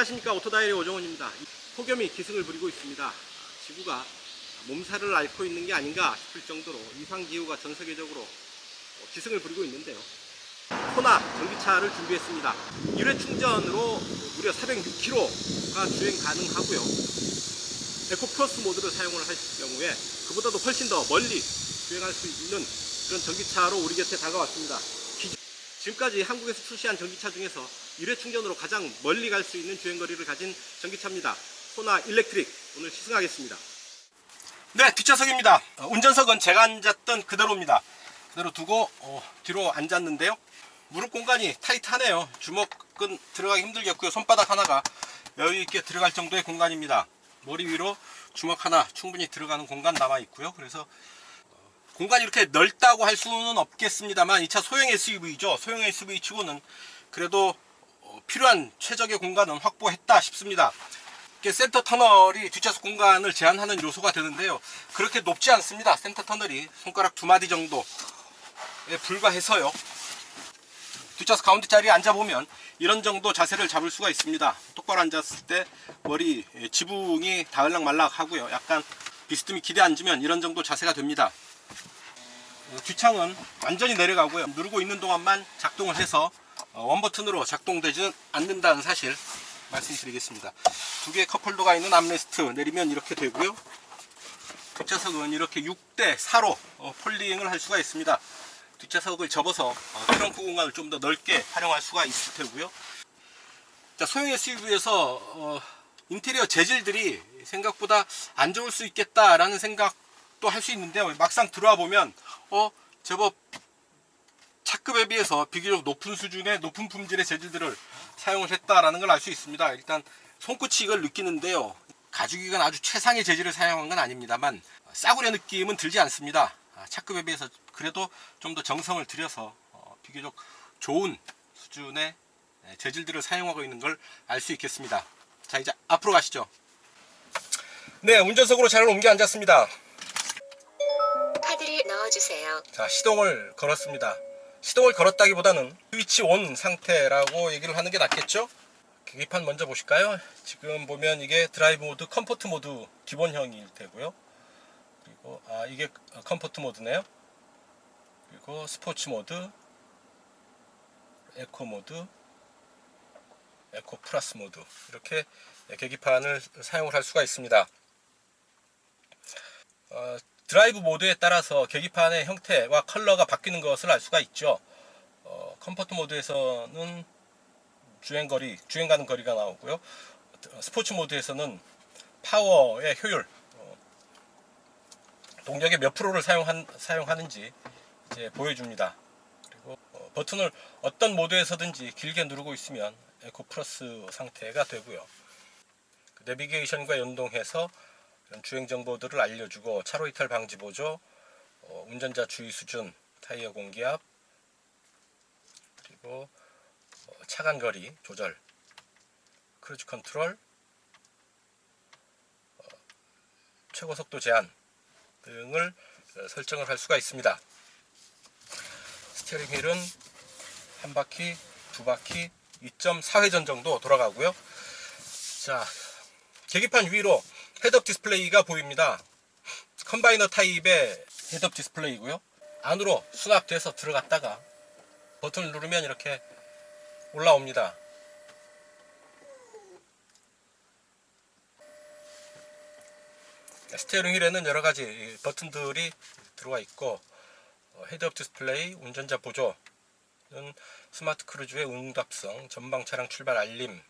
안녕하십니까. 오토다이리 오정원입니다. 폭염이 기승을 부리고 있습니다. 지구가 몸살을 앓고 있는 게 아닌가 싶을 정도로 이상기후가 전 세계적으로 기승을 부리고 있는데요. 소나 전기차를 준비했습니다. 1회 충전으로 무려 406km가 주행 가능하고요. 에코 플러스 모드를 사용을 하실 경우에 그보다도 훨씬 더 멀리 주행할 수 있는 그런 전기차로 우리 곁에 다가왔습니다. 지금까지 한국에서 출시한 전기차 중에서 1회 충전으로 가장 멀리 갈 수 있는 주행거리를 가진 전기차입니다. 소나 일렉트릭, 오늘 시승하겠습니다. 네, 뒷좌석입니다. 운전석은 제가 앉았던 그대로입니다. 그대로 두고 뒤로 앉았는데요. 무릎 공간이 타이트하네요. 주먹은 들어가기 힘들겠고요. 손바닥 하나가 여유있게 들어갈 정도의 공간입니다. 머리 위로 주먹 하나 충분히 들어가는 공간 남아 있고요. 그래서 공간이 이렇게 넓다고 할 수는 없겠습니다만 이 차 소형 SUV죠. 소형 SUV 치고는 그래도 필요한 최적의 공간은 확보했다 싶습니다. 센터 터널이 뒷좌석 공간을 제한하는 요소가 되는데요. 그렇게 높지 않습니다. 센터 터널이 손가락 2마디 정도에 불과해서요. 뒷좌석 가운데 자리에 앉아보면 이런 정도 자세를 잡을 수가 있습니다. 똑바로 앉았을 때 머리 지붕이 닿을락말락 하고요. 약간 비스듬히 기대 앉으면 이런 정도 자세가 됩니다. 뒷창은 완전히 내려가고요. 누르고 있는 동안만 작동을 해서 원버튼으로 작동되지는 않는다는 사실 말씀드리겠습니다. 두 개의 컵홀더가 있는 암레스트 내리면 이렇게 되고요. 뒷좌석은 이렇게 6대4로 폴딩을 할 수가 있습니다. 뒷좌석을 접어서 트렁크 공간을 좀 더 넓게 활용할 수가 있을 테고요. 자, 소형 SUV에서 인테리어 재질들이 생각보다 안 좋을 수 있겠다라는 생각도 할 수 있는데요. 막상 들어와 보면 제법 차급에 비해서 비교적 높은 수준의 높은 품질의 재질들을 사용을 했다라는 걸 알 수 있습니다. 일단 손끝이 이걸 느끼는데요. 가죽이건 아주 최상의 재질을 사용한 건 아닙니다만 싸구려 느낌은 들지 않습니다. 차급에 비해서 그래도 좀 더 정성을 들여서 비교적 좋은 수준의 재질들을 사용하고 있는 걸 알 수 있겠습니다. 자, 이제 앞으로 가시죠. 네, 운전석으로 잘 옮겨 앉았습니다. 카드를 넣어주세요. 자, 시동을 걸었습니다. 시동을 걸었다기보다는 스위치 온 상태라고 얘기를 하는 게 낫겠죠? 계기판 먼저 보실까요? 지금 보면 이게 드라이브 모드, 컴포트 모드 기본형일 테고요. 그리고 이게 컴포트 모드네요. 그리고 스포츠 모드, 에코 모드, 에코 플러스 모드, 이렇게 계기판을 사용을 할 수가 있습니다. 드라이브 모드에 따라서 계기판의 형태와 컬러가 바뀌는 것을 알 수가 있죠. 컴포트 모드에서는 주행 가는 거리가 나오고요. 스포츠 모드에서는 파워의 효율, 동력의 몇 프로를 사용하는지 이제 보여줍니다. 그리고 버튼을 어떤 모드에서든지 길게 누르고 있으면 에코 플러스 상태가 되고요. 내비게이션과 연동해서 주행 정보들을 알려주고 차로 이탈 방지 보조, 운전자 주의 수준, 타이어 공기압, 그리고 차간거리 조절, 크루즈 컨트롤, 최고 속도 제한 등을 설정을 할 수가 있습니다. 스티어링 휠은 한 바퀴, 두 바퀴, 2.4회전 정도 돌아가고요. 자, 계기판 위로 헤드업 디스플레이가 보입니다. 컴바이너 타입의 헤드업 디스플레이고요. 안으로 수납돼서 들어갔다가 버튼을 누르면 이렇게 올라옵니다. 스티어링 휠에는 여러가지 버튼들이 들어와 있고 헤드업 디스플레이, 운전자 보조, 스마트 크루즈의 응답성, 전방 차량 출발 알림,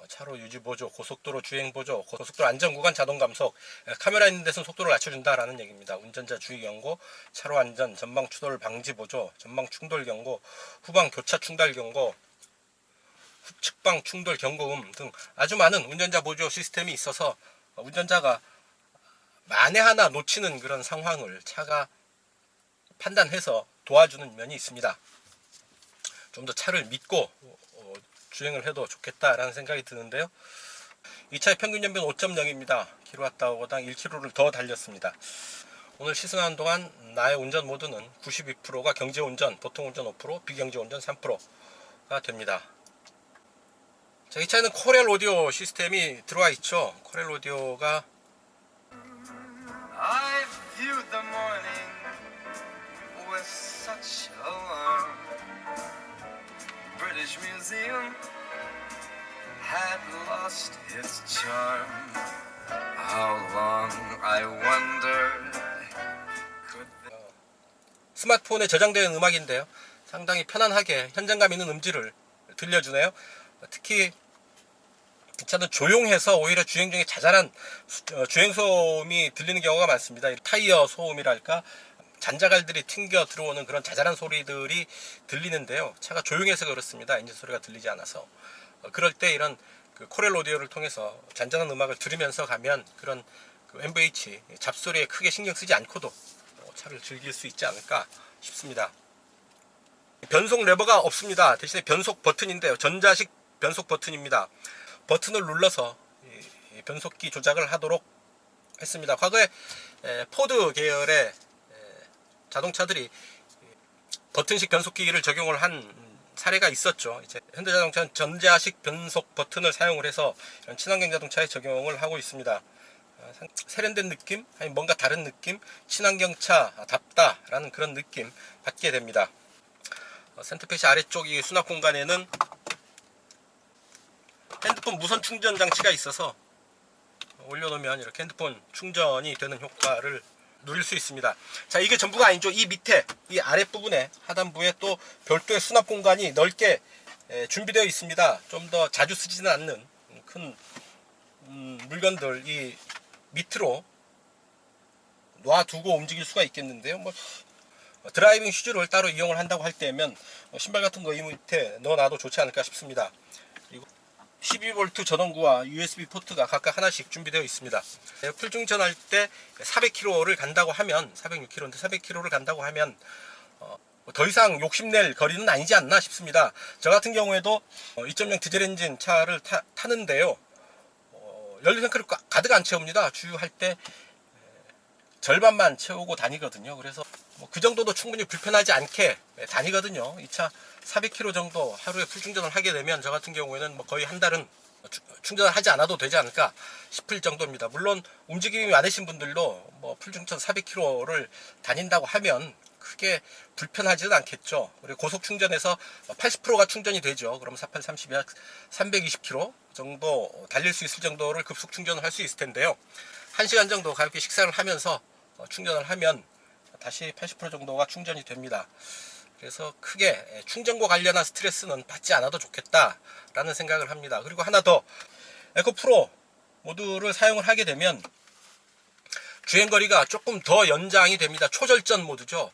차로 유지 보조, 고속도로 주행 보조, 고속도로 안전구간 자동 감속, 카메라 있는 데서는 속도를 낮춰준다라는 얘기입니다. 운전자 주의 경고, 차로 안전, 전방 추돌 방지 보조, 전방 충돌 경고, 후방 교차 충돌 경고, 측방 충돌 경고음 등 아주 많은 운전자 보조 시스템이 있어서 운전자가 만에 하나 놓치는 그런 상황을 차가 판단해서 도와주는 면이 있습니다. 좀 더 차를 믿고 주행을 해도 좋겠다라는 생각이 드는데요. 이 차의 평균 연비는 5.0입니다. kWh당 1km를 더 달렸습니다. 오늘 시승하는 동안 나의 운전 모드는 92%가 경제운전, 보통운전 5%, 비경제운전 3%가 됩니다. 자, 이 차에는 코렐 오디오 시스템이 들어와 있죠. 코렐 오디오가 I viewed the morning with such alarm. British Museum had lost its charm. How long I wondered could 스마트폰에 저장되는 음악인데요. 상당히 편안하게 현장감 있는 음질을 들려주네요. 특히 이 차는 조용해서 오히려 주행 중에 자잘한 주행 소음이 들리는 경우가 많습니다. 타이어 소음이랄까 잔자갈들이 튕겨 들어오는 그런 자잘한 소리들이 들리는데요. 차가 조용해서 그렇습니다. 엔진 소리가 들리지 않아서. 그럴 때 이런 그 코렐 오디오를 통해서 잔잔한 음악을 들으면서 가면 그런 그 MVH 잡소리에 크게 신경 쓰지 않고도 차를 즐길 수 있지 않을까 싶습니다. 변속 레버가 없습니다. 대신에 변속 버튼인데요. 전자식 변속 버튼입니다. 버튼을 눌러서 변속기 조작을 하도록 했습니다. 과거에 포드 계열의 자동차들이 버튼식 변속기를 적용을 한 사례가 있었죠. 이제 현대자동차는 전자식 변속 버튼을 사용을 해서 친환경 자동차에 적용을 하고 있습니다. 세련된 느낌, 아니 뭔가 다른 느낌, 친환경차답다라는 그런 느낌 받게 됩니다. 센터페시 아래쪽 이 수납 공간에는 핸드폰 무선 충전 장치가 있어서 올려놓으면 이렇게 핸드폰 충전이 되는 효과를 누릴 수 있습니다. 자, 이게 전부가 아니죠. 이 밑에 이 아랫부분에 하단부에 또 별도의 수납 공간이 넓게 준비되어 있습니다. 좀 더 자주 쓰지는 않는 큰 물건들 이 밑으로 놔두고 움직일 수가 있겠는데요. 뭐 드라이빙 슈즈를 따로 이용을 한다고 할 때면 신발 같은 거 이 밑에 넣어놔도 좋지 않을까 싶습니다. 그리고 12V 전원구와 USB 포트가 각각 하나씩 준비되어 있습니다. 풀충전할 때 400km를 간다고 하면 406km인데 400km를 간다고 하면 더 이상 욕심낼 거리는 아니지 않나 싶습니다. 저 같은 경우에도 2.0 디젤 엔진 차를 타는데요. 연료 탱크를 가득 안 채웁니다. 주유할 때 절반만 채우고 다니거든요. 그래서 그 정도도 충분히 불편하지 않게 다니거든요. 이 차 400km 정도 하루에 풀충전을 하게 되면 저 같은 경우에는 뭐 거의 한 달은 충전을 하지 않아도 되지 않을까 싶을 정도입니다. 물론 움직임이 많으신 분들도 뭐 풀충전 400km를 다닌다고 하면 크게 불편하지는 않겠죠. 그리고 고속 충전에서 80%가 충전이 되죠. 그럼 4830약 320km 정도 달릴 수 있을 정도를 급속 충전을 할 수 있을 텐데요. 1시간 정도 가볍게 식사를 하면서 충전을 하면 다시 80% 정도가 충전이 됩니다. 그래서 크게 충전과 관련한 스트레스는 받지 않아도 좋겠다라는 생각을 합니다. 그리고 하나 더, 에코프로 모드를 사용을 하게 되면 주행거리가 조금 더 연장이 됩니다. 초절전 모드죠.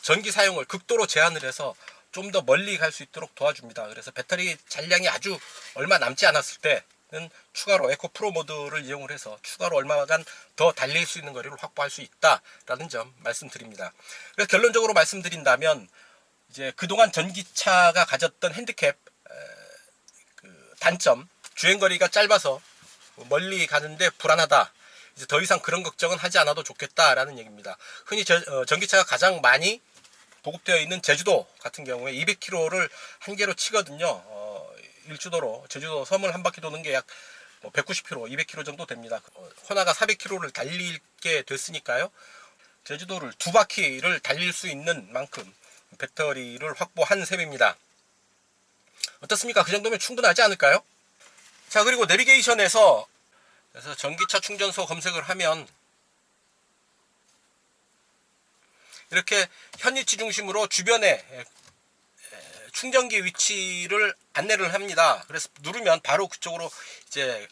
전기 사용을 극도로 제한을 해서 좀 더 멀리 갈 수 있도록 도와줍니다. 그래서 배터리 잔량이 아주 얼마 남지 않았을 때는 추가로 에코프로 모드를 이용을 해서 추가로 얼마간 더 달릴 수 있는 거리를 확보할 수 있다라는 점 말씀드립니다. 그래서 결론적으로 말씀드린다면 이제 그동안 전기차가 가졌던 핸디캡 단점, 주행거리가 짧아서 멀리 가는데 불안하다. 이제 더 이상 그런 걱정은 하지 않아도 좋겠다라는 얘기입니다. 흔히 전기차가 가장 많이 보급되어 있는 제주도 같은 경우에 200km를 한 개로 치거든요. 일주도로 제주도 섬을 한 바퀴 도는 게 약 190km, 200km 정도 됩니다. 호나가 400km를 달리게 됐으니까요. 제주도를 두 바퀴를 달릴 수 있는 만큼 배터리를 확보한 셈입니다. 어떻습니까? 그 정도면 충분하지 않을까요? 자, 그리고 내비게이션에서 전기차 충전소 검색을 하면 이렇게 현위치 중심으로 주변에 충전기 위치를 안내를 합니다. 그래서 누르면 바로 그쪽으로 이제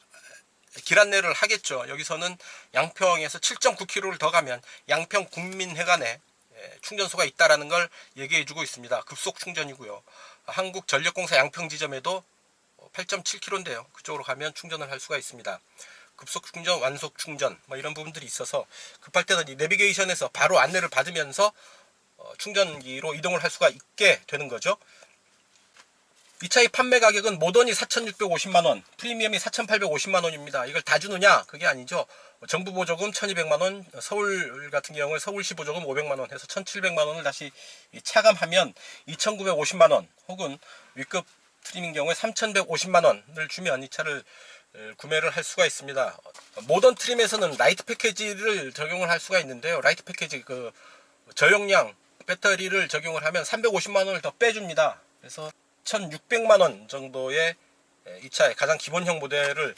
길 안내를 하겠죠. 여기서는 양평에서 7.9km를 더 가면 양평 국민회관에 충전소가 있다라는 걸 얘기해 주고 있습니다. 급속 충전이고요. 한국전력공사 양평 지점에도 8.7km인데요. 그쪽으로 가면 충전을 할 수가 있습니다. 급속 충전, 완속 충전 뭐 이런 부분들이 있어서 급할 때는 이 내비게이션에서 바로 안내를 받으면서 충전기로 이동을 할 수가 있게 되는 거죠. 이 차의 판매 가격은 모던이 4,650만원, 프리미엄이 4,850만원입니다. 이걸 다 주느냐? 그게 아니죠. 정부 보조금 1,200만원, 서울 같은 경우에 서울시 보조금 500만원 해서 1,700만원을 다시 차감하면 2,950만원 혹은 위급 트림인 경우에 3,150만 원을 주면 이 차를 구매를 할 수가 있습니다. 모던 트림에서는 라이트 패키지를 적용을 할 수가 있는데요. 라이트 패키지 그 저용량 배터리를 적용을 하면 350만 원을 더 빼줍니다. 그래서 1,600만 원 정도의 이 차의 가장 기본형 모델을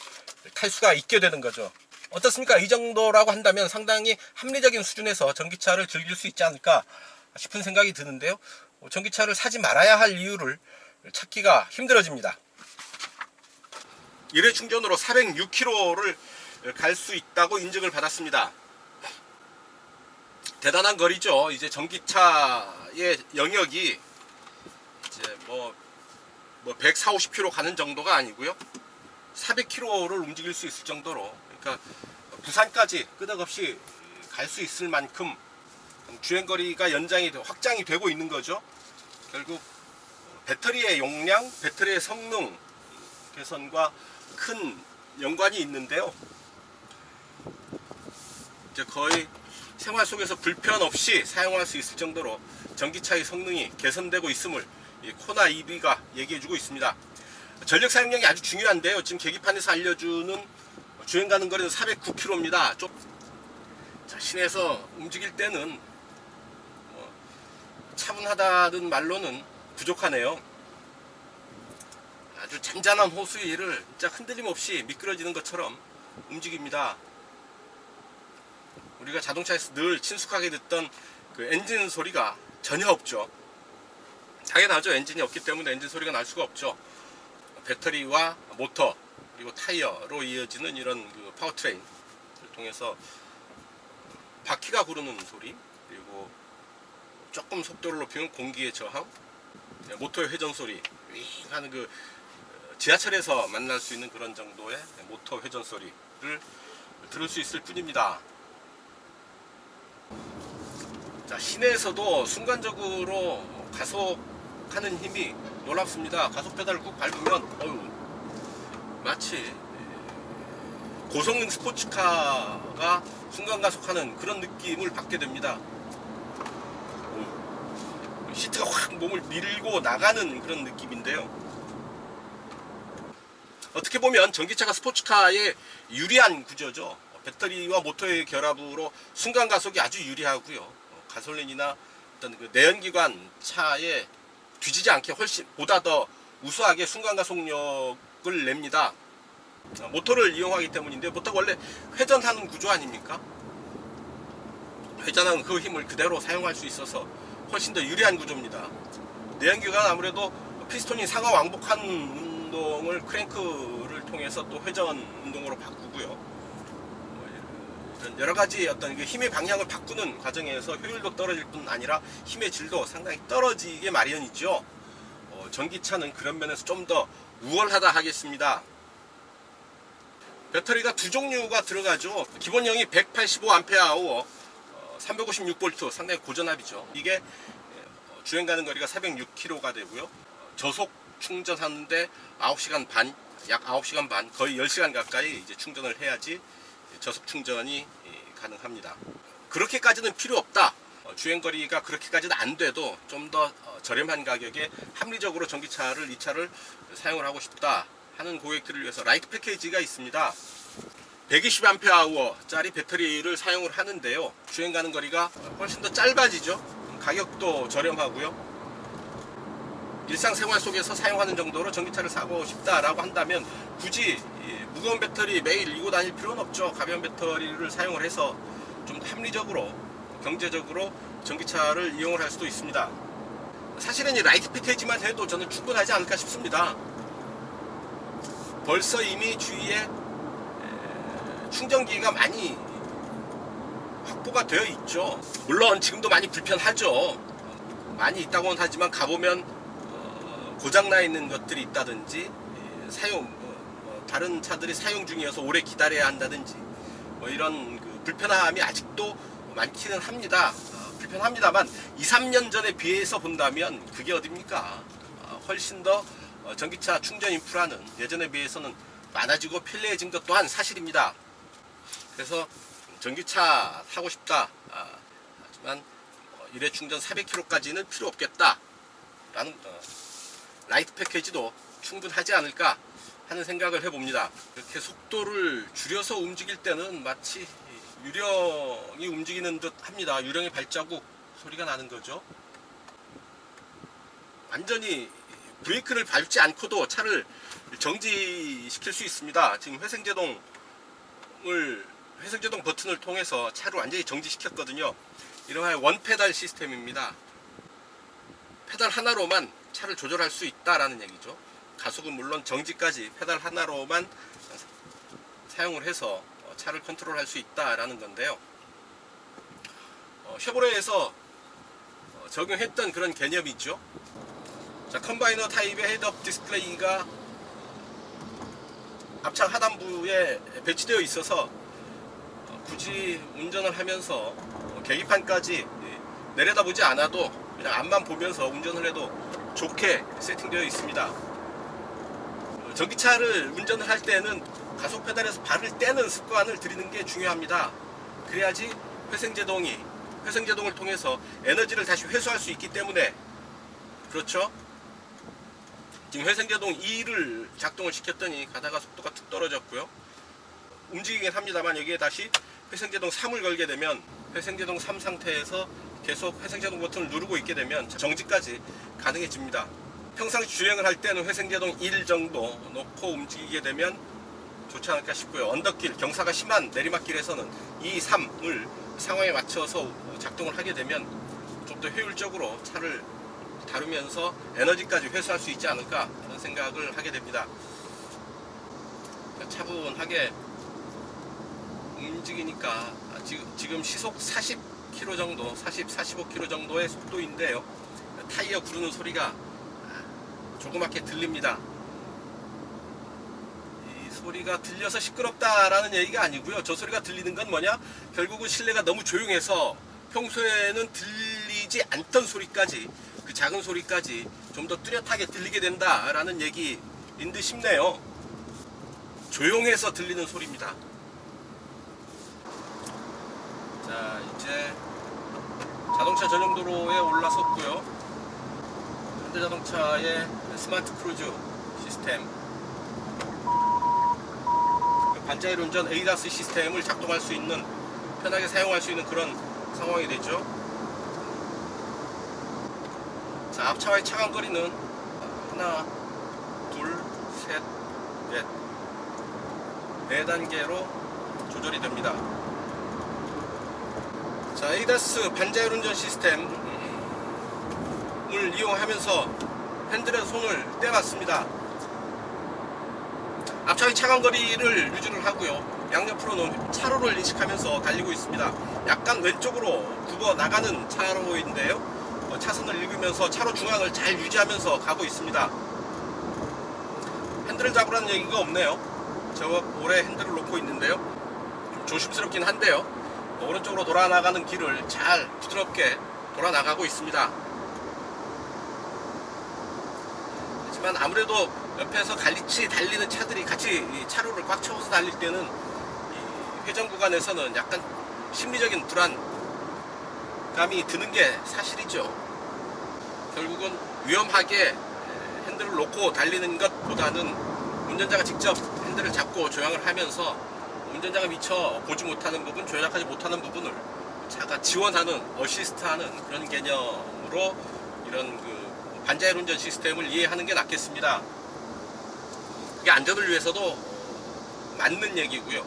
탈 수가 있게 되는 거죠. 어떻습니까? 이 정도라고 한다면 상당히 합리적인 수준에서 전기차를 즐길 수 있지 않을까 싶은 생각이 드는데요. 전기차를 사지 말아야 할 이유를 찾기가 힘들어집니다. 1회 충전으로 406km를 갈 수 있다고 인증을 받았습니다. 대단한 거리죠. 이제 전기차의 영역이 이제 뭐 140, 50km 가는 정도가 아니고요. 400km를 움직일 수 있을 정도로, 그러니까 부산까지 끄덕없이 갈 수 있을 만큼 주행거리가 연장이 확장이 되고 있는 거죠. 결국 배터리의 용량, 배터리의 성능 개선과 큰 연관이 있는데요. 이제 거의 생활 속에서 불편 없이 사용할 수 있을 정도로 전기차의 성능이 개선되고 있음을 코나 EV가 얘기해주고 있습니다. 전력 사용량이 아주 중요한데요. 지금 계기판에서 알려주는 주행 가는 거리는 409km입니다. 자, 시내에서 움직일 때는 차분하다는 말로는 부족하네요. 아주 잔잔한 호수 위를 진짜 흔들림 없이 미끄러지는 것처럼 움직입니다. 우리가 자동차에서 늘 친숙하게 듣던 그 엔진 소리가 전혀 없죠. 당연하죠. 엔진이 없기 때문에 엔진 소리가 날 수가 없죠. 배터리와 모터 그리고 타이어로 이어지는 이런 그 파워트레인을 통해서 바퀴가 구르는 소리, 그리고 조금 속도를 높이면 공기의 저항, 모터의 회전 소리, 윙 하는 그 지하철에서 만날 수 있는 그런 정도의 모터 회전 소리를 들을 수 있을 뿐입니다. 자, 시내에서도 순간적으로 가속하는 힘이 놀랍습니다. 가속 페달을 꾹 밟으면 마치 고성능 스포츠카가 순간 가속하는 그런 느낌을 받게 됩니다. 시트가 확 몸을 밀고 나가는 그런 느낌인데요. 어떻게 보면 전기차가 스포츠카에 유리한 구조죠. 배터리와 모터의 결합으로 순간 가속이 아주 유리하고요. 가솔린이나 어떤 그 내연기관 차에 뒤지지 않게 훨씬 보다 더 우수하게 순간 가속력을 냅니다. 모터를 이용하기 때문인데, 모터가 원래 회전하는 구조 아닙니까? 회전하는 그 힘을 그대로 사용할 수 있어서 훨씬 더 유리한 구조입니다. 내연기관 아무래도 피스톤이 상하 왕복한 운동을 크랭크를 통해서 또 회전 운동으로 바꾸고요. 여러가지 어떤 힘의 방향을 바꾸는 과정에서 효율도 떨어질 뿐 아니라 힘의 질도 상당히 떨어지게 마련이죠. 전기차는 그런 면에서 좀 더 우월하다 하겠습니다. 배터리가 두 종류가 들어가죠. 기본형이 185Ah 356V 상당히 고전압이죠. 이게 주행 가는 거리가 406km가 되고요. 저속 충전하는데 9시간 반, 약 9시간 반, 거의 10시간 가까이 이제 충전을 해야지 저속 충전이 가능합니다. 그렇게까지는 필요 없다. 주행거리가 그렇게까지는 안 돼도 좀 더 저렴한 가격에 합리적으로 전기차를, 이 차를 사용을 하고 싶다 하는 고객들을 위해서 라이트 패키지가 있습니다. 120Ah 짜리 배터리를 사용을 하는데요. 주행 가는 거리가 훨씬 더 짧아지죠. 가격도 저렴하고요. 일상생활 속에서 사용하는 정도로 전기차를 사고 싶다라고 한다면 굳이 무거운 배터리 매일 이고 다닐 필요는 없죠. 가벼운 배터리를 사용을 해서 좀 합리적으로, 경제적으로 전기차를 이용을 할 수도 있습니다. 사실은 이 라이트 패키지만 해도 저는 충분하지 않을까 싶습니다. 벌써 이미 주위에 충전기가 많이 확보가 되어 있죠. 물론 지금도 많이 불편하죠. 많이 있다고는 하지만 가보면 고장나 있는 것들이 있다든지, 다른 차들이 사용 중이어서 오래 기다려야 한다든지, 이런 그 불편함이 아직도 많기는 합니다. 불편합니다만 2, 3년 전에 비해서 본다면 그게 어딥니까? 훨씬 더 전기차 충전 인프라는 예전에 비해서는 많아지고 편리해진 것 또한 사실입니다. 그래서 전기차 타고 싶다, 하지만 1회 충전 400km까지는 필요 없겠다 라는 라이트 패키지도 충분하지 않을까 하는 생각을 해봅니다. 이렇게 속도를 줄여서 움직일 때는 마치 유령이 움직이는 듯 합니다. 유령의 발자국 소리가 나는 거죠. 완전히 브레이크를 밟지 않고도 차를 정지시킬 수 있습니다. 지금 회생제동 버튼을 통해서 차를 완전히 정지시켰거든요. 이러한 원페달 시스템입니다. 페달 하나로만 차를 조절할 수 있다라는 얘기죠. 가속은 물론 정지까지 페달 하나로만 사용을 해서 차를 컨트롤할 수 있다라는 건데요. 쉐보레에서 적용했던 그런 개념이죠. 자, 컴바이너 타입의 헤드업 디스플레이가 앞창 하단부에 배치되어 있어서 굳이 운전을 하면서 계기판까지 내려다보지 않아도 그냥 앞만 보면서 운전을 해도 좋게 세팅되어 있습니다. 전기차를 운전을 할 때는 가속 페달에서 발을 떼는 습관을 들이는 게 중요합니다. 그래야지 회생제동을 통해서 에너지를 다시 회수할 수 있기 때문에. 그렇죠? 지금 회생제동 2를 작동을 시켰더니 가다가 속도가 툭 떨어졌고요. 움직이긴 합니다만 여기에 다시 회생제동 3을 걸게 되면 회생제동 3 상태에서 계속 회생제동 버튼을 누르고 있게 되면 정지까지 가능해집니다. 평상시 주행을 할 때는 회생제동 1 정도 놓고 움직이게 되면 좋지 않을까 싶고요. 언덕길, 경사가 심한 내리막길에서는 2, 3을 상황에 맞춰서 작동을 하게 되면 좀 더 효율적으로 차를 다루면서 에너지까지 회수할 수 있지 않을까 하는 생각을 하게 됩니다. 차분하게 움직이니까 지금 시속 40km 정도, 45km 정도의 속도인데요. 타이어 구르는 소리가 조그맣게 들립니다. 이 소리가 들려서 시끄럽다라는 얘기가 아니고요. 저 소리가 들리는 건 뭐냐? 결국은 실내가 너무 조용해서 평소에는 들리지 않던 소리까지, 그 작은 소리까지 좀 더 뚜렷하게 들리게 된다라는 얘기인 듯 싶네요. 조용해서 들리는 소리입니다. 자, 이제 자동차 전용 도로에 올라섰고요. 현대자동차의 스마트 크루즈 시스템, 반자율 운전 ADAS 시스템을 작동할 수 있는, 편하게 사용할 수 있는 그런 상황이 되죠. 자, 앞차와의 차간거리는 하나, 둘, 셋, 네 단계로 조절이 됩니다. 자, ADAS 반자율 운전 시스템을 이용하면서 핸들에서 손을 떼봤습니다. 앞차의 차간거리를 유지를 하고요. 양옆으로는 차로를 인식하면서 달리고 있습니다. 약간 왼쪽으로 굽어 나가는 차로인데요. 차선을 읽으면서 차로 중앙을 잘 유지하면서 가고 있습니다. 핸들을 잡으라는 얘기가 없네요. 저 오래 핸들을 놓고 있는데요. 좀 조심스럽긴 한데요. 오른쪽으로 돌아나가는 길을 잘 부드럽게 돌아나가고 있습니다. 하지만 아무래도 옆에서 갈리치 달리는 차들이 같이 이 차로를 꽉 채워서 달릴 때는 이 회전 구간에서는 약간 심리적인 불안감이 드는 게 사실이죠. 결국은 위험하게 핸들을 놓고 달리는 것보다는 운전자가 직접 핸들을 잡고 조향을 하면서 운전자가 미처 보지 못하는 부분, 조작하지 못하는 부분을 차가 지원하는, 어시스트하는 그런 개념으로 이런 그 반자율 운전 시스템을 이해하는 게 낫겠습니다. 그게 안전을 위해서도 맞는 얘기고요.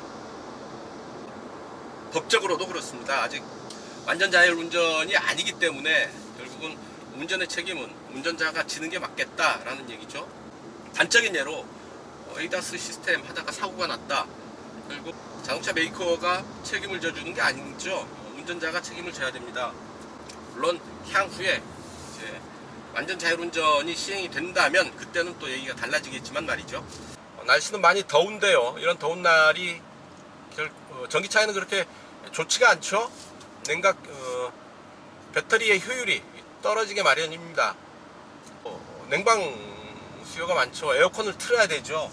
법적으로도 그렇습니다. 아직 완전 자율 운전이 아니기 때문에 결국은 운전의 책임은 운전자가 지는 게 맞겠다라는 얘기죠. 단적인 예로 ADAS 시스템 하다가 사고가 났다. 결국 자동차 메이커가 책임을 져주는 게 아니죠. 운전자가 책임을 져야 됩니다. 물론 향후에 이제 완전 자율운전이 시행이 된다면 그때는 또 얘기가 달라지겠지만 말이죠. 날씨는 많이 더운데요. 이런 더운 날이 전기차에는 그렇게 좋지가 않죠. 배터리의 효율이 떨어지게 마련입니다. 냉방 수요가 많죠. 에어컨을 틀어야 되죠.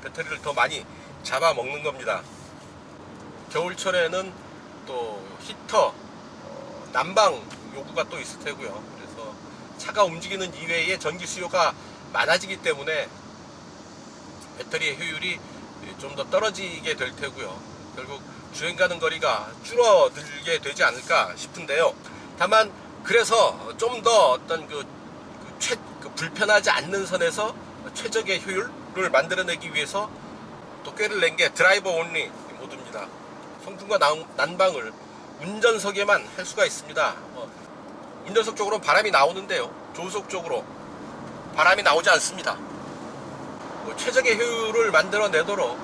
배터리를 더 많이 잡아먹는 겁니다. 겨울철에는 또 히터, 난방 요구가 또 있을 테고요. 그래서 차가 움직이는 이외에 전기 수요가 많아지기 때문에 배터리의 효율이 좀 더 떨어지게 될 테고요. 결국 주행 가는 거리가 줄어들게 되지 않을까 싶은데요. 다만 그래서 좀 더 어떤 그 불편하지 않는 선에서 최적의 효율을 만들어내기 위해서 또 꾀를 낸 게 드라이버 온리 모드입니다. 송풍과 난방을 운전석에만 할 수가 있습니다. 운전석 쪽으로 바람이 나오는데요, 조수석 쪽으로 바람이 나오지 않습니다. 최적의 효율을 만들어내도록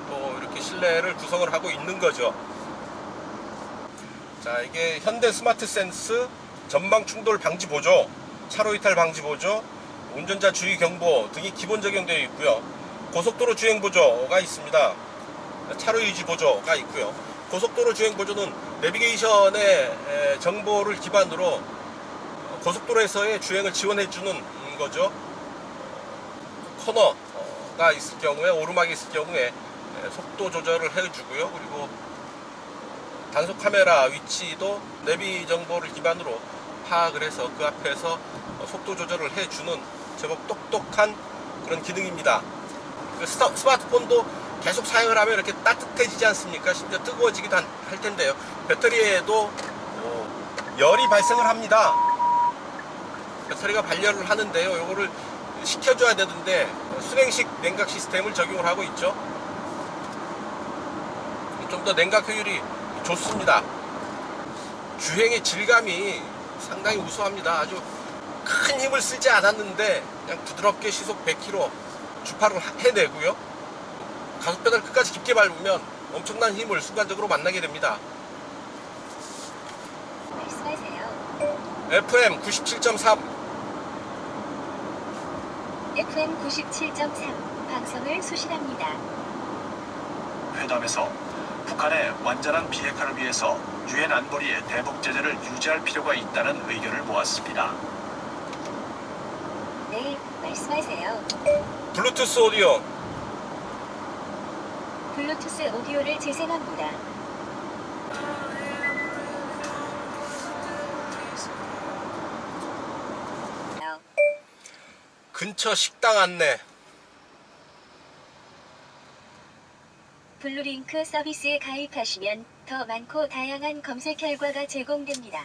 또 이렇게 실내를 구성을 하고 있는 거죠. 자, 이게 현대 스마트 센스 전방 충돌 방지 보조, 차로 이탈 방지 보조, 운전자 주의 경보 등이 기본 적용되어 있고요. 고속도로 주행 보조가 있습니다. 차로 유지 보조가 있고요. 고속도로 주행 보조는 내비게이션의 정보를 기반으로 고속도로에서의 주행을 지원해 주는 거죠. 코너가 있을 경우에, 오르막이 있을 경우에 속도 조절을 해주고요. 그리고 단속 카메라 위치도 내비 정보를 기반으로 파악을 해서 그 앞에서 속도 조절을 해주는 제법 똑똑한 그런 기능입니다. 스마트폰도 계속 사용을 하면 이렇게 따뜻해지지 않습니까? 심지어 뜨거워지기도 할 텐데요. 배터리에도 열이 발생을 합니다. 배터리가 발열을 하는데요. 이거를 식혀줘야 되는데 수냉식 냉각 시스템을 적용을 하고 있죠. 좀 더 냉각 효율이 좋습니다. 주행의 질감이 상당히 우수합니다. 아주 큰 힘을 쓰지 않았는데 그냥 부드럽게 시속 100km 주파를 해내고요. 가속 페달 끝까지 깊게 밟으면 엄청난 힘을 순간적으로 만나게 됩니다. 말씀하세요. FM 97.3 FM 97.3 방송을 수신합니다. 회담에서 북한의 완전한 비핵화를 위해서 유엔 안보리의 대북 제재를 유지할 필요가 있다는 의견을 모았습니다. 네, 말씀하세요. 블루투스 오디오, 블루투스 오디오를 재생합니다. 근처 식당 안내, 블루링크 서비스에 가입하시면 더 많고 다양한 검색 결과가 제공됩니다.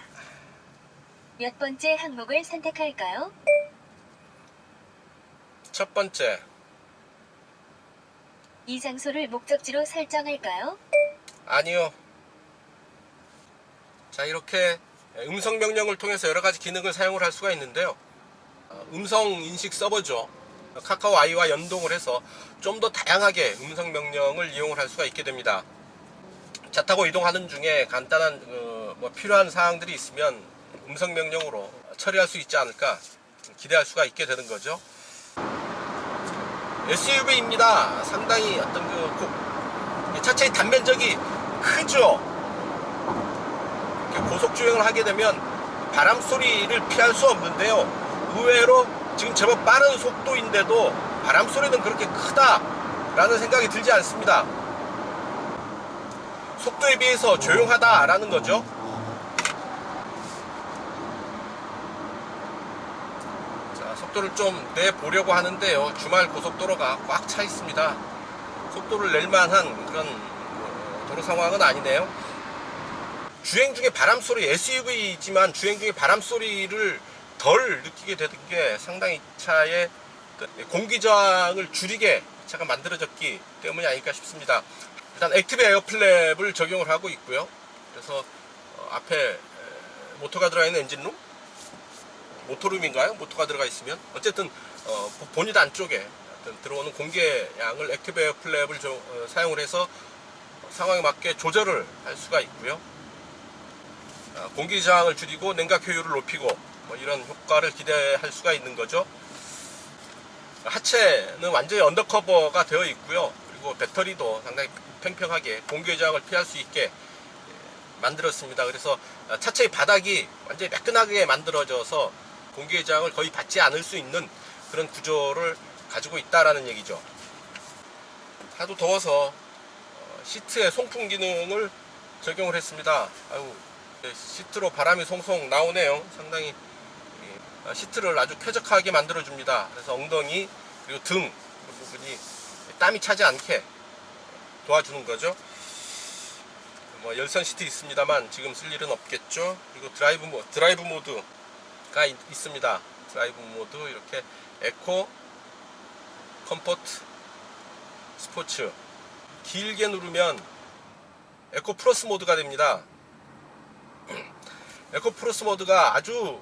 몇 번째 항목을 선택할까요? 첫 번째, 이 장소를 목적지로 설정할까요? 아니요. 자, 이렇게 음성 명령을 통해서 여러 가지 기능을 사용을 할 수가 있는데요. 음성 인식 서버죠. 카카오 아이와 연동을 해서 좀 더 다양하게 음성 명령을 이용을 할 수가 있게 됩니다. 차 타고 이동하는 중에 간단한 필요한 사항들이 있으면 음성 명령으로 처리할 수 있지 않을까 기대할 수가 있게 되는 거죠. SUV입니다. 상당히 어떤 차체의 단면적이 크죠. 고속 주행을 하게 되면 바람 소리를 피할 수 없는데요. 의외로 지금 제법 빠른 속도인데도 바람 소리는 그렇게 크다라는 생각이 들지 않습니다. 속도에 비해서 조용하다라는 거죠. 자, 속도를 좀 내보려고 하는데요. 주말 고속도로가 꽉 차 있습니다. 속도를 낼 만한 그런 도로 상황은 아니네요. 주행 중에 바람 소리, SUV이지만 주행 중에 바람 소리를 덜 느끼게 되는 게 상당히 차의 공기저항을 줄이게 차가 만들어졌기 때문이 아닐까 싶습니다. 일단 액티브 에어 플랩을 적용을 하고 있고요. 그래서 앞에 모터가 들어가 있는 엔진룸, 모터룸인가요? 모터가 들어가 있으면 어쨌든 보닛 안쪽에 들어오는 공기량을 액티브 에어 플랩을 사용을 해서 상황에 맞게 조절을 할 수가 있고요. 공기 저항을 줄이고 냉각 효율을 높이고 이런 효과를 기대할 수가 있는 거죠. 하체는 완전히 언더커버가 되어 있고요. 그리고 배터리도 상당히 팽팽하게 공기 저항을 피할 수 있게 만들었습니다. 그래서 차체의 바닥이 완전히 매끈하게 만들어져서 공기 저항을 거의 받지 않을 수 있는 그런 구조를 가지고 있다라는 얘기죠. 하도 더워서 시트에 송풍 기능을 적용을 했습니다. 아유, 시트로 바람이 송송 나오네요. 상당히 시트를 아주 쾌적하게 만들어 줍니다. 그래서 엉덩이 그리고 등 그 부분이 땀이 차지 않게 도와주는 거죠. 뭐 열선 시트 있습니다만 지금 쓸 일은 없겠죠. 그리고 드라이브 모드가 있습니다. 드라이브 모드 이렇게 에코, 컴포트, 스포츠. 길게 누르면 에코 플러스 모드가 됩니다. 에코 플러스 모드가 아주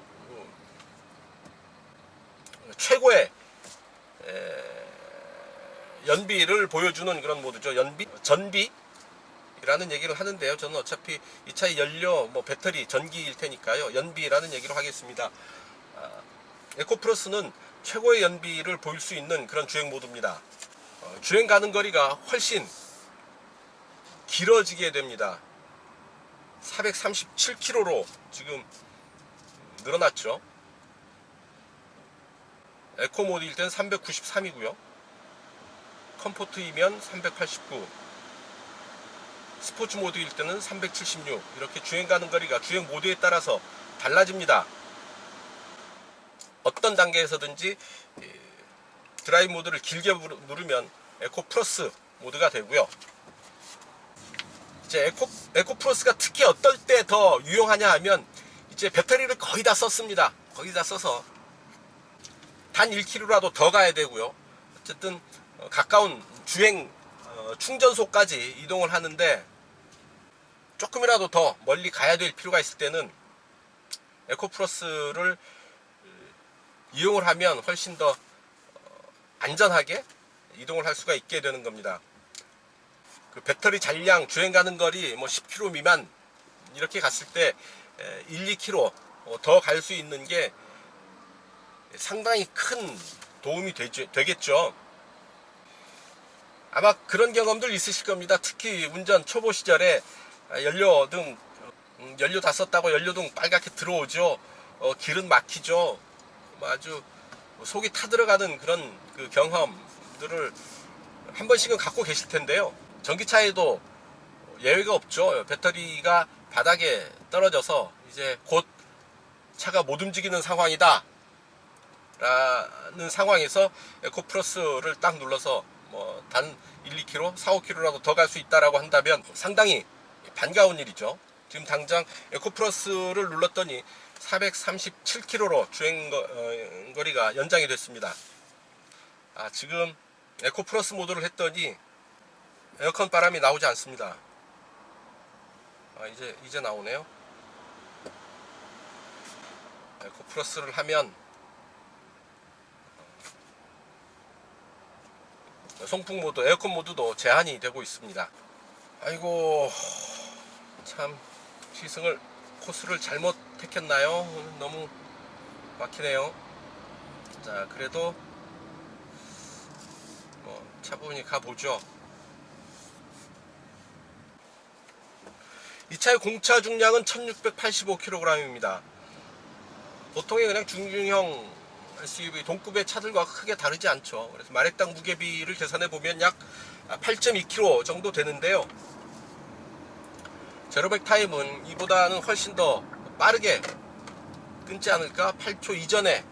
최고의 연비를 보여주는 그런 모드죠. 전비라는 얘기를 하는데요. 저는 어차피 이 차의 연료, 배터리, 전기일 테니까요. 연비라는 얘기로 하겠습니다. 에코 플러스는 최고의 연비를 보일 수 있는 그런 주행 모드입니다. 주행 가는 거리가 훨씬 길어지게 됩니다. 437km로 지금 늘어났죠. 에코 모드일 때는 393이고요. 컴포트이면 389, 스포츠 모드일 때는 376. 이렇게 주행 가는 거리가 주행 모드에 따라서 달라집니다. 어떤 단계에서든지 드라이브 모드를 길게 누르면 에코 플러스 모드가 되고요. 이제 에코 플러스가 특히 어떨 때 더 유용하냐 하면 이제 배터리를 거의 다 썼습니다. 거의 다 써서 단 1km라도 더 가야 되고요. 어쨌든 가까운 주행 충전소까지 이동을 하는데 조금이라도 더 멀리 가야 될 필요가 있을 때는 에코 플러스를 이용을 하면 훨씬 더 안전하게 이동을 할 수가 있게 되는 겁니다. 그 배터리 잔량, 주행 가는 거리 10km 미만 이렇게 갔을 때 1, 2km 더 갈 수 있는 게 상당히 큰 도움이 되겠죠. 아마 그런 경험들 있으실 겁니다. 특히 운전 초보 시절에 연료등, 연료 다 썼다고 연료등 빨갛게 들어오죠. 길은 막히죠. 아주 속이 타들어가는 그런 그 경험들을 한 번씩은 갖고 계실 텐데요. 전기차에도 예외가 없죠. 배터리가 바닥에 떨어져서 이제 곧 차가 못 움직이는 상황이다 라는 상황에서 에코 플러스를 딱 눌러서 단 1, 2km, 4, 5km라도 더 갈 수 있다라고 한다면 상당히 반가운 일이죠. 지금 당장 에코 플러스를 눌렀더니 437km로 주행 거리가 연장이 됐습니다. 지금 에코 플러스 모드를 했더니 에어컨 바람이 나오지 않습니다. 이제 나오네요. 에코 플러스를 하면 송풍 모드, 에어컨 모드도 제한이 되고 있습니다. 아이고, 참 시승을 코스를 잘못 택했나요? 너무 막히네요. 자, 그래도 차분히 가보죠. 이 차의 공차 중량은 1685kg입니다. 보통의 그냥 중중형 SUV 동급의 차들과 크게 다르지 않죠. 그래서 마력당 무게비를 계산해 보면 약 8.2kg 정도 되는데요. 제로백 타임은 이보다는 훨씬 더 빠르게 끊지 않을까, 8초 이전에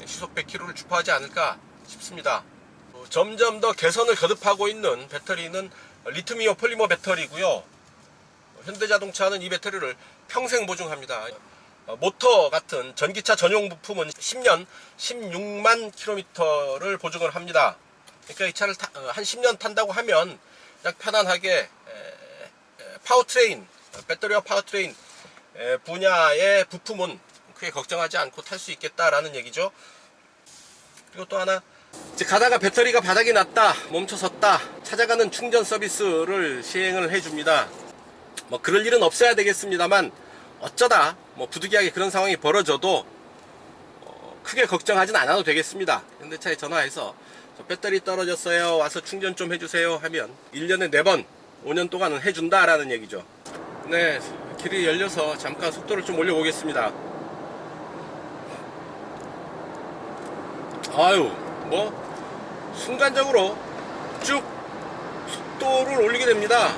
시속 100km를 주파하지 않을까 싶습니다. 점점 더 개선을 거듭하고 있는 배터리는 리튬이온 폴리머 배터리고요. 현대자동차는 이 배터리를 평생 보증합니다. 모터 같은 전기차 전용 부품은 10년 16만 킬로미터를 보증을 합니다. 그러니까 이 차를 한 10년 탄다고 하면 그냥 편안하게 파워트레인, 배터리와 파워트레인 분야의 부품은 크게 걱정하지 않고 탈 수 있겠다라는 얘기죠. 그리고 또 하나, 이제 가다가 배터리가 바닥이 났다, 멈춰섰다, 찾아가는 충전 서비스를 시행을 해줍니다. 그럴 일은 없어야 되겠습니다만 어쩌다 부득이하게 그런 상황이 벌어져도 크게 걱정하진 않아도 되겠습니다. 현대차에 전화해서 저 배터리 떨어졌어요, 와서 충전 좀 해주세요 하면 1년에 4번 5년 동안은 해준다 라는 얘기죠. 네, 길이 열려서 잠깐 속도를 좀 올려보겠습니다. 순간적으로 쭉 속도를 올리게 됩니다.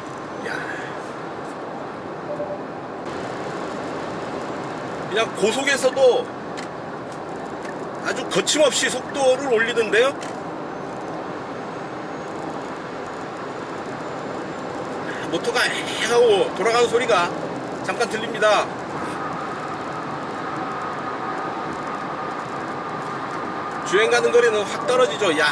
그냥 고속에서도 아주 거침없이 속도를 올리는데요. 모터가 헥 하고 돌아가는 소리가 잠깐 들립니다. 주행 가는 거리는 확 떨어지죠. 야,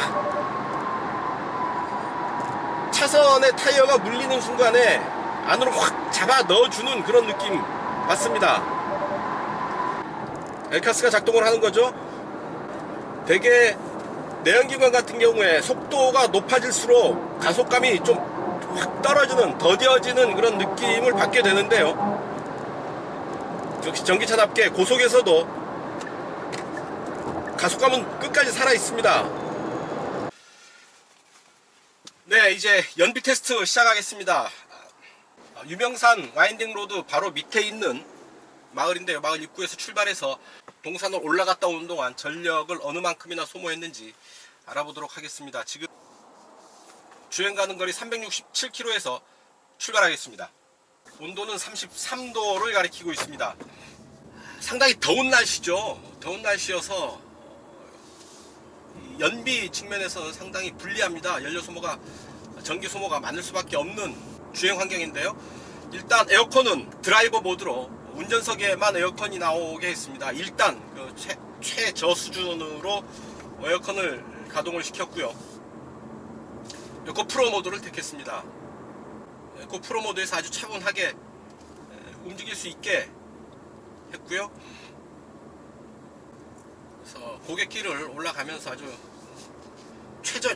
차선에 타이어가 물리는 순간에 안으로 확 잡아 넣어주는 그런 느낌 맞습니다. 엘카스가 작동을 하는 거죠. 대개 내연기관 같은 경우에 속도가 높아질수록 가속감이 좀 확 떨어지는, 더뎌지는 그런 느낌을 받게 되는데요. 역시 전기차답게 고속에서도 가속감은 끝까지 살아 있습니다. 네, 이제 연비 테스트 시작하겠습니다. 유명산 와인딩 로드 바로 밑에 있는 마을인데요. 마을 입구에서 출발해서 동산을 올라갔다 오는 동안 전력을 어느 만큼이나 소모했는지 알아보도록 하겠습니다. 지금 주행 가는 거리 367km에서 출발하겠습니다. 온도는 33도를 가리키고 있습니다. 상당히 더운 날씨죠. 더운 날씨여서 연비 측면에서는 상당히 불리합니다. 연료 소모가, 전기 소모가 많을 수밖에 없는 주행 환경인데요. 일단 에어컨은 드라이버 모드로 운전석에만 에어컨이 나오게 했습니다. 일단 그 최저 수준으로 에어컨을 가동을 시켰고요. 에코 프로 모드를 택했습니다. 에코 프로 모드에서 아주 차분하게 움직일 수 있게 했고요. 그래서 고객길을 올라가면서 아주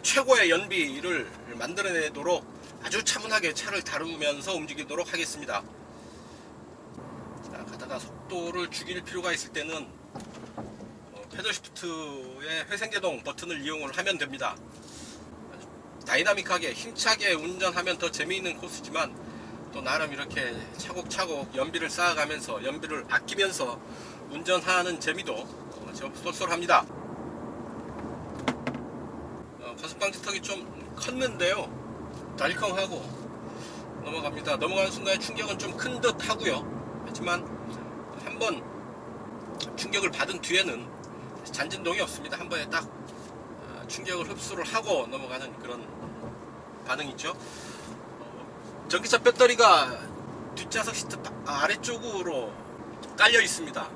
최고의 연비를 만들어내도록 아주 차분하게 차를 다루면서 움직이도록 하겠습니다. 자, 가다가 속도를 죽일 필요가 있을 때는 패들 시프트의 회생제동 버튼을 이용을 하면 됩니다. 다이나믹하게 힘차게 운전하면 더 재미있는 코스지만 또 나름 이렇게 차곡차곡 연비를 쌓아가면서 연비를 아끼면서 운전하는 재미도 쏠쏠합니다. 가속방지턱이 좀 컸는데요, 달컹하고 넘어갑니다. 넘어가는 순간에 충격은 좀 큰 듯 하고요. 하지만 한번 충격을 받은 뒤에는 잔진동이 없습니다. 한 번에 딱 충격을 흡수를 하고 넘어가는 그런 반응이죠. 전기차 배터리가 뒷좌석 시트 아래쪽으로 깔려 있습니다.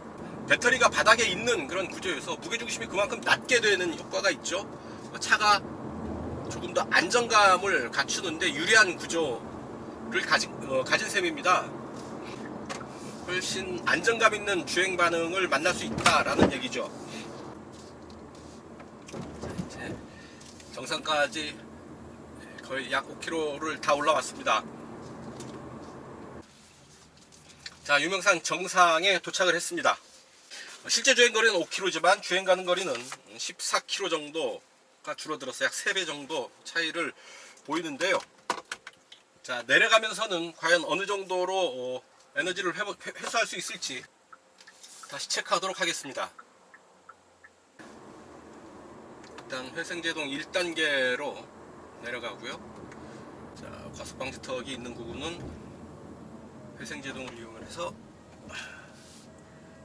배터리가 바닥에 있는 그런 구조여서 무게중심이 그만큼 낮게 되는 효과가 있죠. 차가 조금 더 안정감을 갖추는데 유리한 구조를 가진 셈입니다. 훨씬 안정감 있는 주행 반응을 만날 수 있다라는 얘기죠. 정상까지 거의 약 5km를 다 올라왔습니다. 자, 유명산 정상에 도착을 했습니다. 실제 주행 거리는 5km지만 주행 가는 거리는 14km 정도가 줄어들어서 약 3배 정도 차이를 보이는데요. 자, 내려가면서는 과연 어느 정도로 에너지를 회수할 수 있을지 다시 체크하도록 하겠습니다. 일단 회생제동 1단계로 내려가고요. 자, 가속방지턱이 있는 부분은 회생제동을 이용을 해서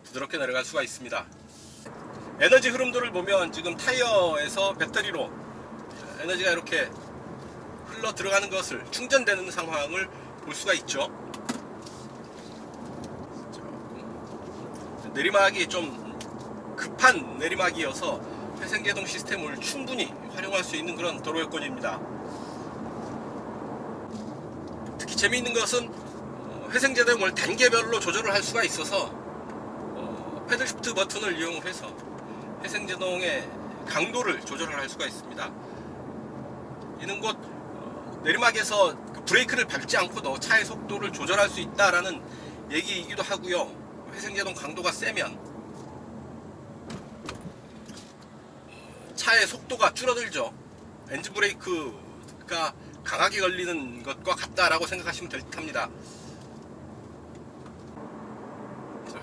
부드럽게 내려갈 수가 있습니다. 에너지 흐름도를 보면 지금 타이어에서 배터리로 에너지가 이렇게 흘러 들어가는 것을, 충전되는 상황을 볼 수가 있죠. 내리막이 좀 급한 내리막이어서 회생제동 시스템을 충분히 활용할 수 있는 그런 도로 여건입니다. 특히 재미있는 것은 회생제동을 단계별로 조절을 할 수가 있어서 패들 시프트 버튼을 이용해서 회생제동의 강도를 조절을 할 수가 있습니다. 이는 곧 내리막에서 브레이크를 밟지 않고도 차의 속도를 조절할 수 있다라는 얘기이기도 하고요. 회생제동 강도가 세면 차의 속도가 줄어들죠. 엔진 브레이크가 강하게 걸리는 것과 같다라고 생각하시면 될 듯합니다.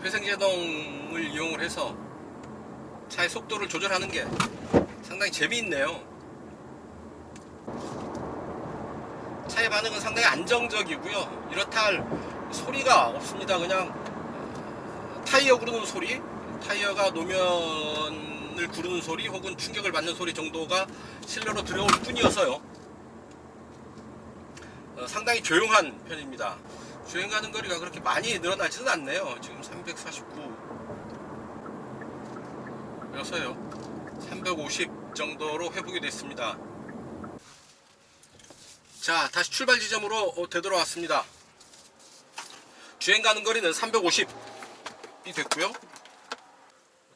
회생제동을 이용을 해서 차의 속도를 조절하는 게 상당히 재미있네요. 차의 반응은 상당히 안정적이고요. 이렇다 할 소리가 없습니다. 그냥 타이어 구르는 소리, 타이어가 노면을 구르는 소리 혹은 충격을 받는 소리 정도가 실내로 들어올 뿐이어서요. 상당히 조용한 편입니다. 주행 가는 거리가 그렇게 많이 늘어나지는 않네요. 지금 349여서요. 350 정도로 회복이 됐습니다. 자, 다시 출발 지점으로 되돌아왔습니다. 주행 가는 거리는 350이 됐고요.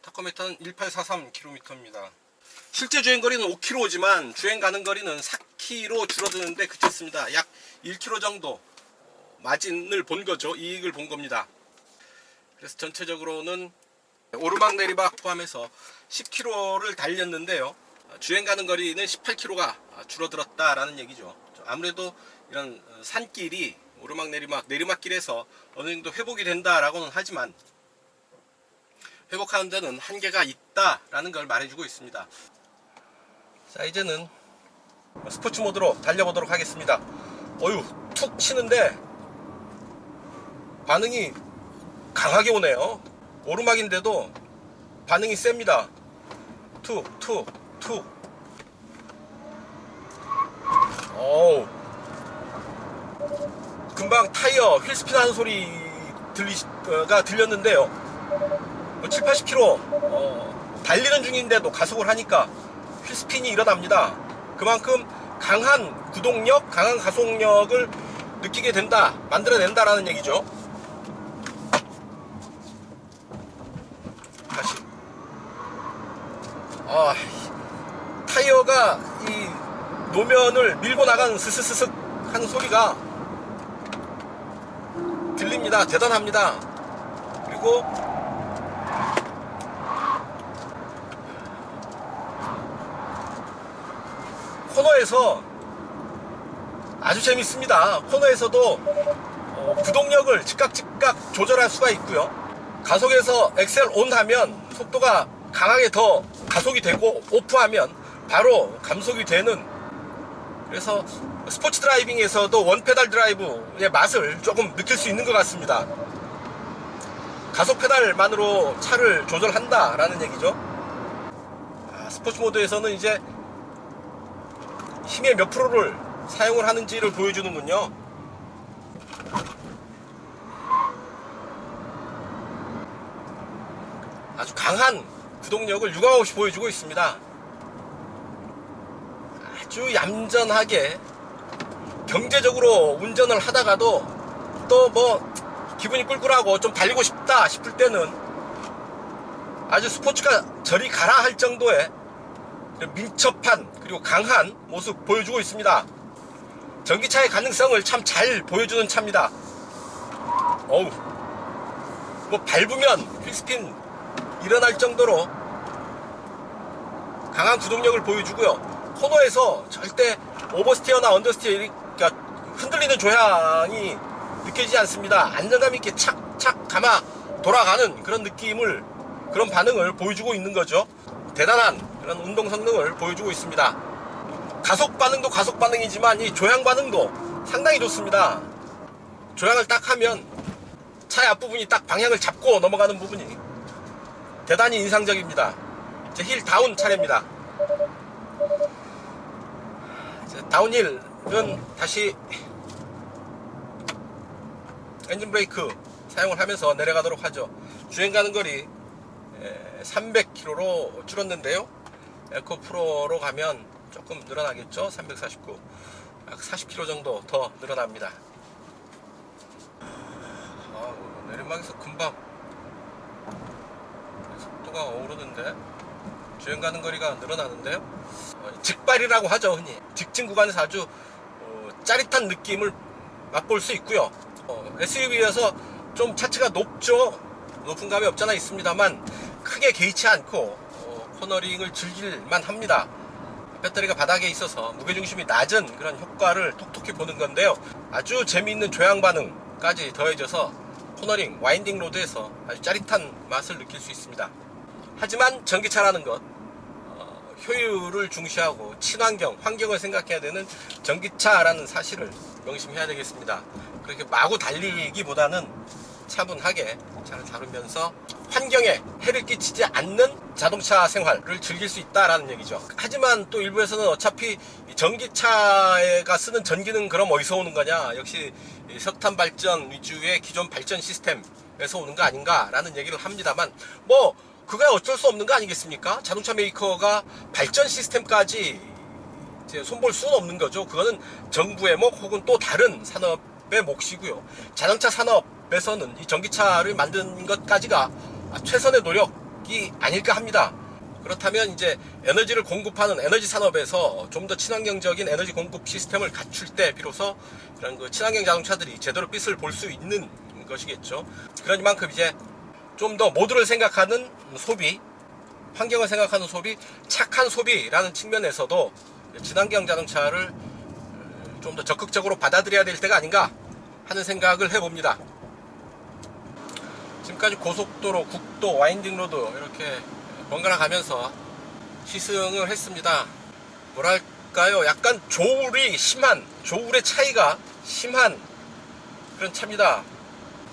타코메타는 1843km입니다. 실제 주행 거리는 5km지만 주행 가는 거리는 4km 줄어드는데 그쳤습니다. 약 1km 정도 마진을 본 거죠. 이익을 본 겁니다. 그래서 전체적으로는 오르막 내리막 포함해서 10km를 달렸는데요. 주행 가는 거리는 18km가 줄어들었다라는 얘기죠. 아무래도 이런 산길이 오르막 내리막길에서 어느 정도 회복이 된다라고는 하지만 회복하는 데는 한계가 있다라는 걸 말해주고 있습니다. 자, 이제는 스포츠 모드로 달려보도록 하겠습니다. 어휴, 툭 치는데 반응이 강하게 오네요. 오르막인데도 반응이 셉니다. 툭. 어우, 금방 타이어 휠스핀 하는 소리가 들렸는데요. 7, 80km 달리는 중인데도 가속을 하니까 휠스핀이 일어납니다. 그만큼 강한 구동력, 강한 가속력을 느끼게 된다, 만들어낸다라는 얘기죠. 다시. 타이어가 이 노면을 밀고 나가는 스스스슥 하는 소리가 들립니다. 대단합니다. 그리고 코너에서 아주 재밌습니다. 코너에서도 구동력을 즉각 조절할 수가 있고요. 가속에서 엑셀 온 하면 속도가 강하게 더 가속이 되고 오프하면 바로 감속이 되는, 그래서 스포츠 드라이빙에서도 원페달 드라이브의 맛을 조금 느낄 수 있는 것 같습니다. 가속 페달만으로 차를 조절한다 라는 얘기죠. 스포츠 모드에서는 이제 힘의 몇 프로를 사용을 하는지를 보여주는군요. 아주 강한 구동력을 유감없이 보여주고 있습니다. 아주 얌전하게 경제적으로 운전을 하다가도 또 뭐 기분이 꿀꿀하고 좀 달리고 싶다 싶을 때는 아주 스포츠가 저리 가라 할 정도의 민첩한 그리고 강한 모습 보여주고 있습니다. 전기차의 가능성을 참 잘 보여주는 차입니다. 어우, 뭐 밟으면 휠스핀 일어날 정도로 강한 구동력을 보여주고요. 코너에서 절대 오버스티어나 언더스티어, 그러니까 흔들리는 조향이 느껴지지 않습니다. 안정감 있게 착착 감아 돌아가는 그런 느낌을, 그런 반응을 보여주고 있는 거죠. 대단한 그런 운동 성능을 보여주고 있습니다. 가속 반응도 가속 반응이지만 이 조향 반응도 상당히 좋습니다. 조향을 딱 하면 차의 앞부분이 딱 방향을 잡고 넘어가는 부분이 대단히 인상적입니다. 이제 힐 다운 차례입니다. 다운힐은 다시 엔진 브레이크 사용을 하면서 내려가도록 하죠. 주행 가는 거리 300km로 줄었는데요. 에코 프로로 가면 조금 늘어나겠죠. 349, 약 40km 정도 더 늘어납니다. 내리막에서 금방 속도가 오르는데 주행 가는 거리가 늘어나는데요. 직발이라고 하죠. 흔히 직진 구간에서 아주 짜릿한 느낌을 맛볼 수 있고요. SUV여서 좀 차체가 높죠. 높은 감이 없잖아 있습니다만 크게 개의치 않고 코너링을 즐길만 합니다. 배터리가 바닥에 있어서 무게중심이 낮은 그런 효과를 톡톡히 보는 건데요. 아주 재미있는 조향 반응까지 더해져서 코너링, 와인딩 로드에서 아주 짜릿한 맛을 느낄 수 있습니다. 하지만 전기차라는 것, 효율을 중시하고 친환경, 환경을 생각해야 되는 전기차라는 사실을 명심해야 되겠습니다. 그렇게 마구 달리기보다는 차분하게 차를 다루면서 환경에 해를 끼치지 않는 자동차 생활을 즐길 수 있다라는 얘기죠. 하지만 또 일부에서는 어차피 전기차가 쓰는 전기는 그럼 어디서 오는 거냐, 역시 석탄 발전 위주의 기존 발전 시스템에서 오는 거 아닌가라는 얘기를 합니다만, 뭐 그거야 어쩔 수 없는 거 아니겠습니까? 자동차 메이커가 발전 시스템까지 이제 손볼 수는 없는 거죠. 그거는 정부의 몫 혹은 또 다른 산업의 몫이고요. 자동차 산업에서는 이 전기차를 만드는 것까지가 최선의 노력이 아닐까 합니다. 그렇다면 이제 에너지를 공급하는 에너지 산업에서 좀 더 친환경적인 에너지 공급 시스템을 갖출 때 비로소 그런 그 친환경 자동차들이 제대로 빛을 볼 수 있는 것이겠죠. 그러니만큼 이제 좀 더 모두를 생각하는 소비, 환경을 생각하는 소비, 착한 소비라는 측면에서도 친환경 자동차를 좀 더 적극적으로 받아들여야 될 때가 아닌가 하는 생각을 해봅니다. 지금까지 고속도로, 국도, 와인딩로드 이렇게 번갈아 가면서 시승을 했습니다. 뭐랄까요, 약간 조울의 차이가 심한 그런 차입니다.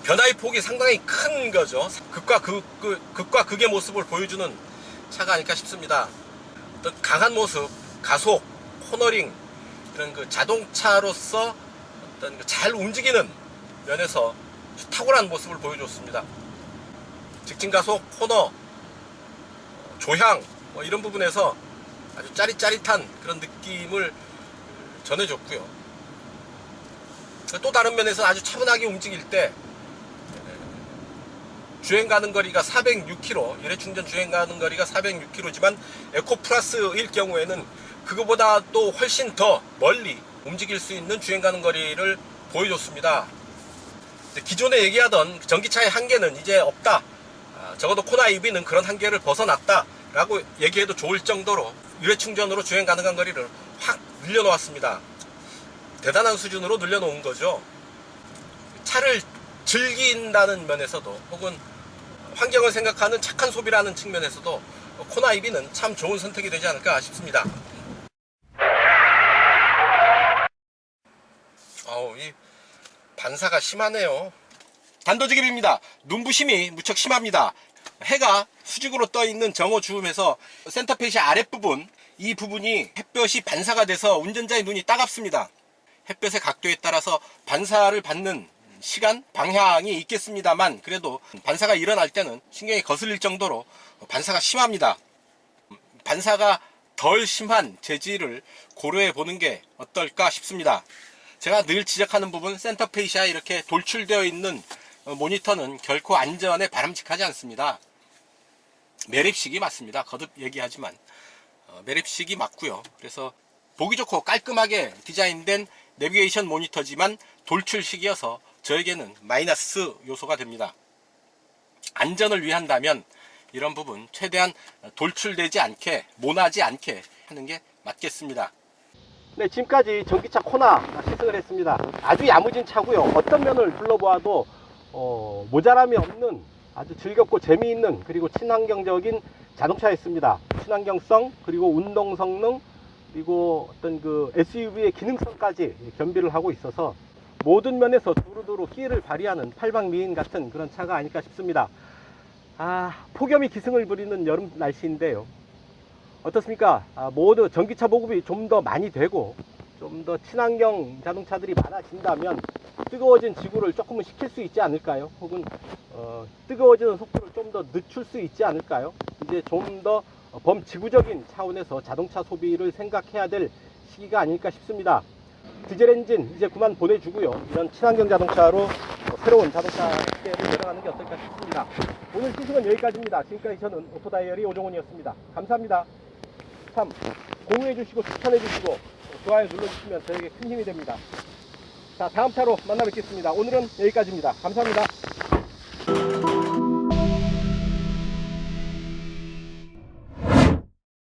변화의 폭이 상당히 큰 거죠. 극과 극의 모습을 보여주는 차가 아닐까 싶습니다. 어떤 강한 모습, 가속, 코너링, 이런 그 자동차로서 어떤 잘 움직이는 면에서 탁월한 모습을 보여줬습니다. 직진 가속, 코너, 조향, 뭐 이런 부분에서 아주 짜릿짜릿한 그런 느낌을 전해줬고요. 또 다른 면에서 아주 차분하게 움직일 때 주행 가는 거리가 406km, 일회 충전 주행 가는 거리가 406km지만 에코 플러스일 경우에는 그거보다 또 훨씬 더 멀리 움직일 수 있는 주행 가는 거리를 보여줬습니다. 기존에 얘기하던 전기차의 한계는 이제 없다, 적어도 코나 EV는 그런 한계를 벗어났다 라고 얘기해도 좋을 정도로 일회 충전으로 주행 가능한 거리를 확 늘려놓았습니다. 대단한 수준으로 늘려놓은 거죠. 차를 즐긴다는 면에서도 혹은 환경을 생각하는 착한 소비라는 측면에서도 코나 EV는 참 좋은 선택이 되지 않을까 싶습니다. 이 반사가 심하네요. 단도직입입니다. 눈부심이 무척 심합니다. 해가 수직으로 떠있는 정오 주음에서 센터페시아 아랫부분, 이 부분이 햇볕이 반사가 돼서 운전자의 눈이 따갑습니다. 햇볕의 각도에 따라서 반사를 받는 시간, 방향이 있겠습니다만 그래도 반사가 일어날 때는 신경이 거슬릴 정도로 반사가 심합니다. 반사가 덜 심한 재질을 고려해 보는 게 어떨까 싶습니다. 제가 늘 지적하는 부분, 센터페시아에 이렇게 돌출되어 있는 모니터는 결코 안전에 바람직하지 않습니다. 매립식이 맞습니다. 거듭 얘기하지만 매립식이 맞고요. 그래서 보기 좋고 깔끔하게 디자인된 내비게이션 모니터지만 돌출식이어서 저에게는 마이너스 요소가 됩니다. 안전을 위한다면 이런 부분 최대한 돌출되지 않게, 모나지 않게 하는 게 맞겠습니다. 네, 지금까지 전기차 코나 시승을 했습니다. 아주 야무진 차고요. 어떤 면을 둘러보아도 모자람이 없는 아주 즐겁고 재미있는 그리고 친환경적인 자동차였습니다. 친환경성, 그리고 운동 성능, 그리고 어떤 그 SUV의 기능성까지 겸비를 하고 있어서 모든 면에서 두루두루 끼를 발휘하는 팔방미인 같은 그런 차가 아닐까 싶습니다. 폭염이 기승을 부리는 여름 날씨인데요. 어떻습니까? 모두 전기차 보급이 좀 더 많이 되고 좀 더 친환경 자동차들이 많아진다면 뜨거워진 지구를 조금은 식힐 수 있지 않을까요? 혹은 뜨거워지는 속도를 좀 더 늦출 수 있지 않을까요? 이제 좀 더 범지구적인 차원에서 자동차 소비를 생각해야 될 시기가 아닐까 싶습니다. 디젤 엔진 이제 그만 보내주고요. 이런 친환경 자동차로 새로운 자동차 시대를 열어가는 게 어떨까 싶습니다. 오늘 시승은 여기까지입니다. 지금까지 저는 오토다이어리 오종훈이었습니다. 감사합니다. 참 공유해주시고 추천해주시고 좋아요 눌러주시면 저에게 큰 힘이 됩니다. 자, 다음 차로 만나 뵙겠습니다. 오늘은 여기까지입니다. 감사합니다.